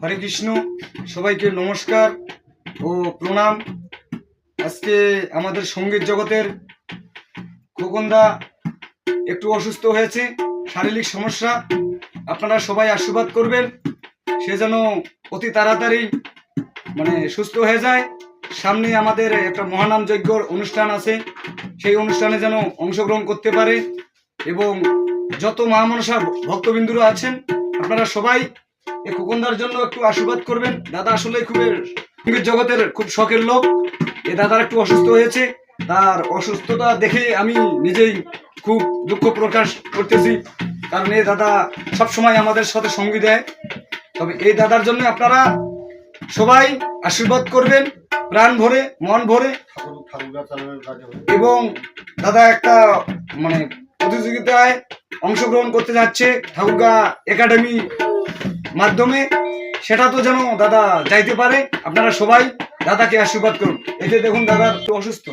হরে কৃষ্ণ। সবাইকে নমস্কার ও প্রণাম। আজকে আমাদের সঙ্গীত জগতের খোকনদা একটু অসুস্থ হয়েছে, শারীরিক সমস্যা। আপনারা সবাই আশীর্বাদ করবেন সে যেন অতি তাড়াতাড়ি সুস্থ হয়ে যায়। সামনে আমাদের একটা মহানাম যজ্ঞর অনুষ্ঠান আছে, সেই অনুষ্ঠানে যেন অংশগ্রহণ করতে পারে এবং যত মহামনসা ভক্তবিন্দুরা আছেন আপনারা সবাই এই খোকনদার জন্য একটু আশীর্বাদ করবেন। দাদা আসলে সঙ্গীত জগতের খুব শখের লোক। এ দাদার একটু অসুস্থ হয়েছে, তার অসুস্থতা দেখে আমি নিজেই খুব দুঃখ প্রকাশ করতেছি, কারণ এই দাদা সবসময় আমাদের সাথে সঙ্গী দেয়। তবে এই দাদার জন্য আপনারা সবাই আশীর্বাদ করবেন প্রাণ ভরে, মন ভরে। এবং দাদা একটা প্রতিযোগিতায় অংশগ্রহণ করতে যাচ্ছে ঠাকুরগা একাডেমি মাধ্যমে, সেটা তো যেন দাদা যাইতে পারে। আপনারা সবাই দাদাকে আশীর্বাদ করুন। এতে দেখুন দাদা একটু অসুস্থ।